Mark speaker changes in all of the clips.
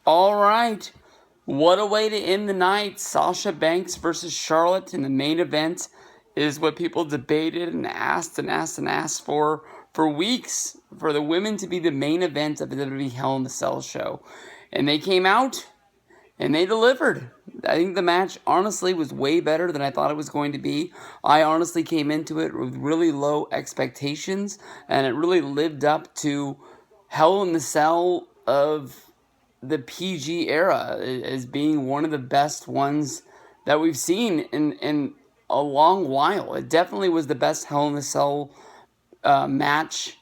Speaker 1: All right. What a way to end the night. Sasha Banks versus Charlotte in the main event is what people debated and asked for weeks, for the women to be the main event of the WWE Hell in a Cell show. And they came out and they delivered. I think the match honestly was way better than I thought it was going to be. I honestly came into it with really low expectations, and it really lived up to Hell in the Cell of the PG era as being one of the best ones that we've seen in a long while. It definitely was the best Hell in a Cell match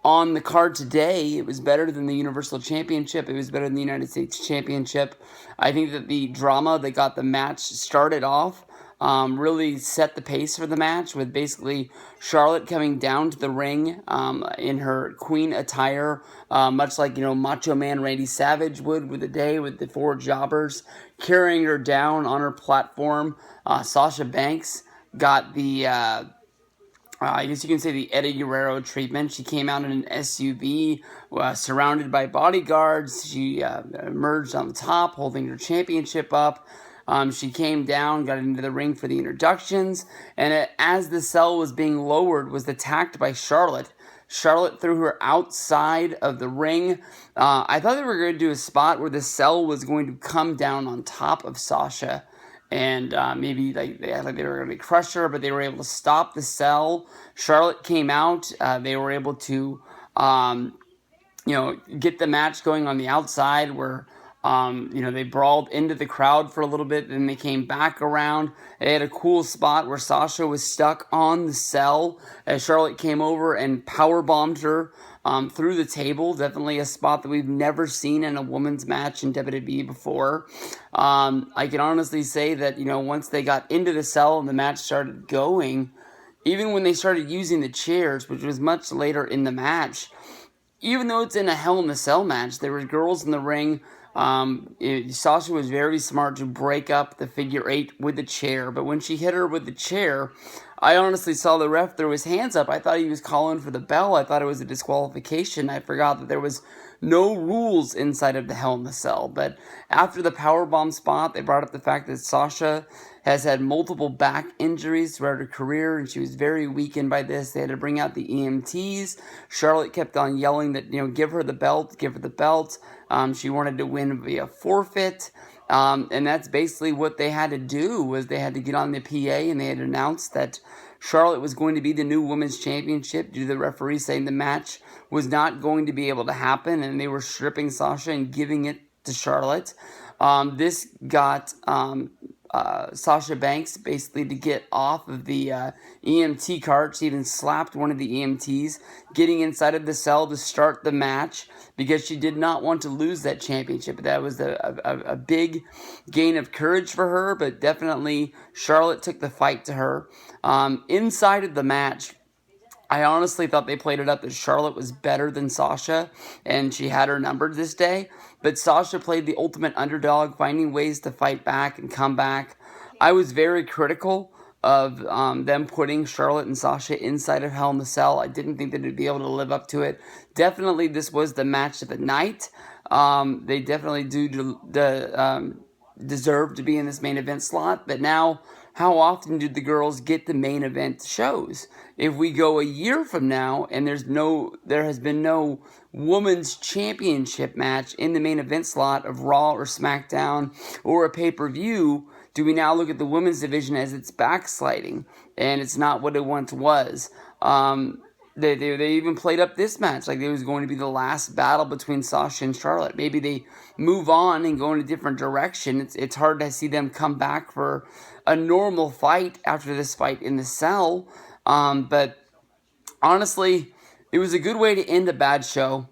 Speaker 1: on the card today. It was better than the Universal Championship. It was better than the United States Championship. I think that the drama that got the match started off really set the pace for the match, with basically Charlotte coming down to the ring in her queen attire, much like Macho Man Randy Savage would with the four jobbers carrying her down on her platform. Sasha Banks got the I guess you can say the Eddie Guerrero treatment. She came out in an SUV, surrounded by bodyguards. She emerged on the top, holding her championship up. She came down, got into the ring for the introductions, and as the cell was being lowered, was attacked by Charlotte. Charlotte threw her outside of the ring. I thought they were going to do a spot where the cell was going to come down on top of Sasha, and maybe they were going to crush her, but they were able to stop the cell. Charlotte came out. They were able to, get the match going on the outside where, they brawled into the crowd for a little bit. Then they came back around. They had a cool spot where Sasha was stuck on the cell as Charlotte came over and powerbombed her through the table. Definitely a spot that we've never seen in a women's match in WWE before. I can honestly say that, once they got into the cell and the match started going, even when they started using the chairs, which was much later in the match, even though it's in a Hell in a Cell match, there were girls in the ring. Sasha was very smart to break up the figure eight with the chair, but when she hit her with the chair, I honestly saw the ref throw his hands up. I thought he was calling for the bell. I thought it was a disqualification. I forgot that there was no rules inside of the Hell in a Cell. But after the powerbomb spot, they brought up the fact that Sasha has had multiple back injuries throughout her career, and she was very weakened by this. They had to bring out the EMTs. Charlotte kept on yelling that, give her the belt, give her the belt. She wanted to win via forfeit. And that's basically what they had to do, was they had to get on the PA and they had announced that Charlotte was going to be the new women's championship due to the referee saying the match was not going to be able to happen, and they were stripping Sasha and giving it to Charlotte. This got Sasha Banks basically to get off of the EMT cart. She even slapped one of the EMTs, getting inside of the cell to start the match because she did not want to lose that championship. That was a big gain of courage for her, but definitely Charlotte took the fight to her. Inside of the match, I honestly thought they played it up that Charlotte was better than Sasha, and she had her numbered this day. But Sasha played the ultimate underdog, finding ways to fight back and come back. I was very critical of them putting Charlotte and Sasha inside of Hell in a Cell. I didn't think that they'd be able to live up to it. Definitely, this was the match of the night. They definitely deserve to be in this main event slot. But now, how often do the girls get the main event shows? If we go a year from now and there has been no women's championship match in the main event slot of Raw or SmackDown or a pay-per-view, do we now look at the women's division as it's backsliding and it's not what it once was? They even played up this match like it was going to be the last battle between Sasha and Charlotte. Maybe they move on and go in a different direction. It's hard to see them come back for a normal fight after this fight in the cell. But honestly, it was a good way to end a bad show.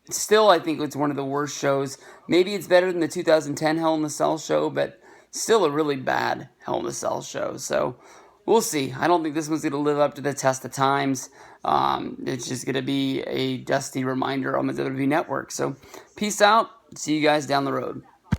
Speaker 1: Still, I think it's one of the worst shows. Maybe it's better than the 2010 Hell in a Cell show, but still a really bad Hell in a Cell show. So we'll see. I don't think this one's going to live up to the test of times. It's just going to be a dusty reminder on the WWE Network. So peace out. See you guys down the road.